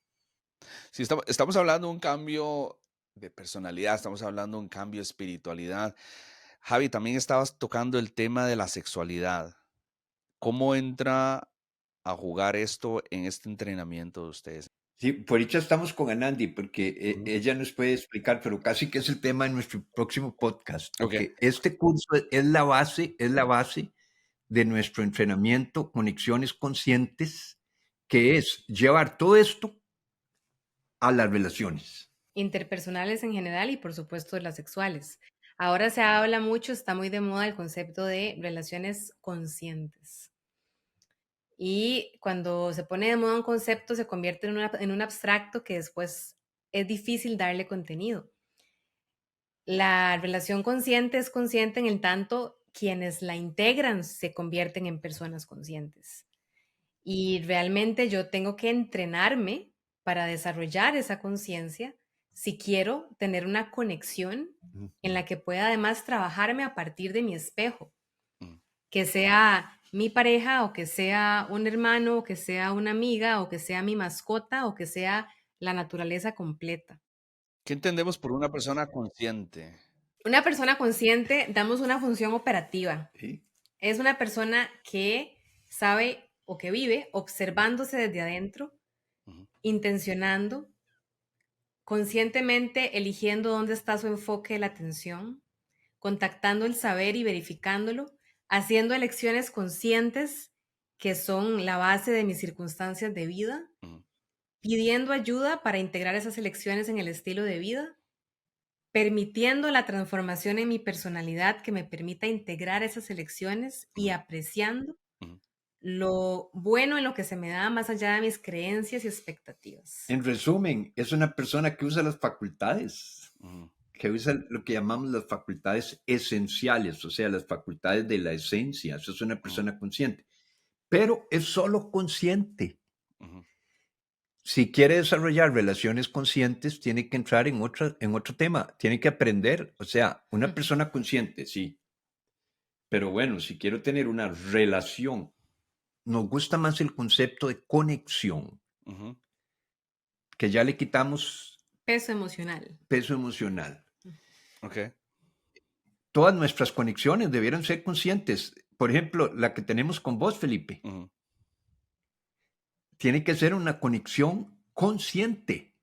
Sí, estamos hablando de un cambio de personalidad, estamos hablando de un cambio de espiritualidad. Javi, también estabas tocando el tema de la sexualidad. ¿Cómo entra a jugar esto en este entrenamiento de ustedes? Sí, por dicha estamos con Anandi, porque Ujú. ella nos puede explicar, pero casi que es el tema de nuestro próximo podcast, Ok. porque este curso es la base de nuestro entrenamiento, conexiones conscientes, que es llevar todo esto a las relaciones. Interpersonales en general y, por supuesto, las sexuales. Ahora se habla mucho, está muy de moda el concepto de relaciones conscientes. Y cuando se pone de moda un concepto, se convierte en un abstracto que después es difícil darle contenido. La relación consciente es consciente en el tanto quienes la integran se convierten en personas conscientes. Y realmente yo tengo que entrenarme para desarrollar esa conciencia si quiero tener una conexión en la que pueda además trabajarme a partir de mi espejo, Mm. que sea mi pareja o que sea un hermano o que sea una amiga o que sea mi mascota o que sea la naturaleza completa. ¿Qué entendemos por una persona consciente? Una persona consciente, damos una función operativa. ¿Sí? Es una persona que sabe o que vive observándose desde adentro, Ujú, intencionando, conscientemente eligiendo dónde está su enfoque de la atención, contactando el saber y verificándolo, haciendo elecciones conscientes que son la base de mis circunstancias de vida, ujú, pidiendo ayuda para integrar esas elecciones en el estilo de vida, permitiendo la transformación en mi personalidad que me permita integrar esas elecciones y ujú, apreciando ujú, lo bueno en lo que se me da más allá de mis creencias y expectativas. En resumen, es una persona que usa las facultades, ujú, que usa lo que llamamos las facultades esenciales, o sea, las facultades de la esencia. Eso es una ujú, persona consciente, pero es solo consciente. ujú, Si quiere desarrollar relaciones conscientes, tiene que entrar en otro tema, tiene que aprender. O sea, una persona consciente, sí, pero bueno, si quiero tener una relación, nos gusta más el concepto de conexión, ujú. que ya le quitamos Peso emocional. peso emocional. Ok. Todas nuestras conexiones debieran ser conscientes. Por ejemplo, la que tenemos con vos, Felipe, Ujú, tiene que ser una conexión consciente,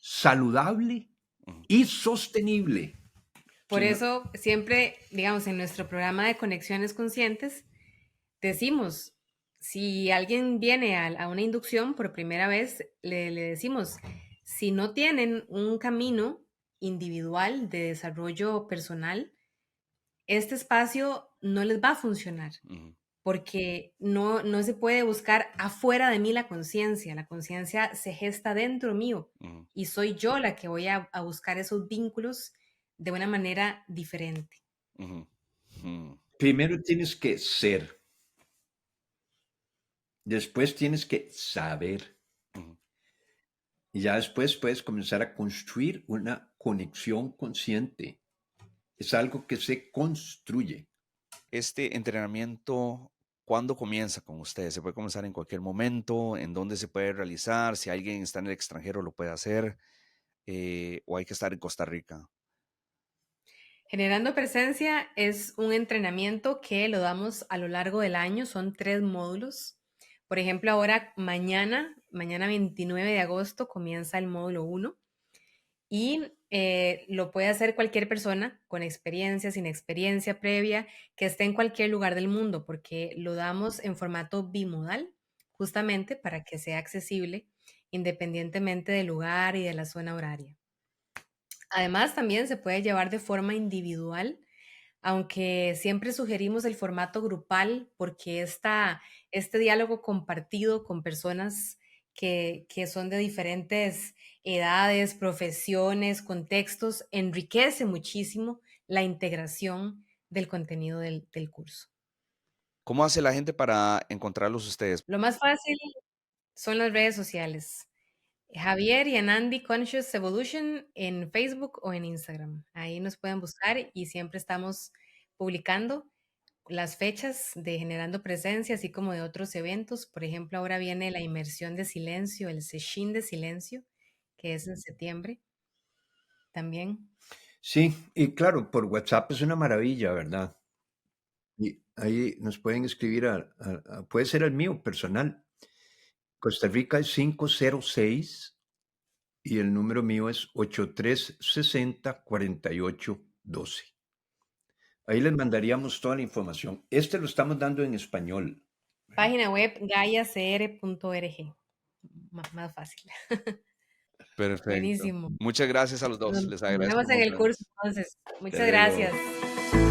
saludable ujú, y sostenible. Por Si no- eso siempre, digamos, en nuestro programa de conexiones conscientes, decimos, si alguien viene a una inducción por primera vez, le decimos, si no tienen un camino individual de desarrollo personal, este espacio no les va a funcionar ujú, porque no se puede buscar afuera de mí la conciencia se gesta dentro mío ujú, y soy yo la que voy a buscar esos vínculos de una manera diferente. ujú, ujú, Primero tienes que ser, después tienes que saber ujú. y ya después puedes comenzar a construir una conexión consciente. Es algo que se construye. Este entrenamiento, ¿cuándo comienza con ustedes? ¿Se puede comenzar en cualquier momento? ¿En dónde se puede realizar? Si alguien está en el extranjero, lo puede hacer. ¿O hay que estar en Costa Rica? Generando presencia es un entrenamiento que lo damos a lo largo del año, son 3 módulos. Por ejemplo, ahora mañana 29 de agosto comienza el módulo 1 y lo puede hacer cualquier persona con experiencia, sin experiencia previa, que esté en cualquier lugar del mundo, porque lo damos en formato bimodal, justamente para que sea accesible independientemente del lugar y de la zona horaria. Además, también se puede llevar de forma individual, aunque siempre sugerimos el formato grupal porque este diálogo compartido con personas que son de diferentes edades, profesiones, contextos, enriquece muchísimo la integración del contenido del curso. ¿Cómo hace la gente para encontrarlos ustedes? Lo más fácil son las redes sociales. Javier y Anandi Conscious Evolution en Facebook o en Instagram. Ahí nos pueden buscar y siempre estamos publicando las fechas de Generando Presencia, así como de otros eventos. Por ejemplo, ahora viene la inmersión de silencio, el session de silencio, que es en septiembre también. Sí, y claro, por WhatsApp es una maravilla, ¿verdad? Y ahí nos pueden escribir puede ser el mío personal. Costa Rica es 506 y el número mío es 8360 4812. Ahí les mandaríamos toda la información. Este lo estamos dando en español, ¿verdad? Página web gaiacr.org. Más fácil. Perfecto. Buenísimo. Muchas gracias a los dos. Nos Les nos agradezco vemos un en el montón. curso entonces. Hasta Muchas luego. gracias.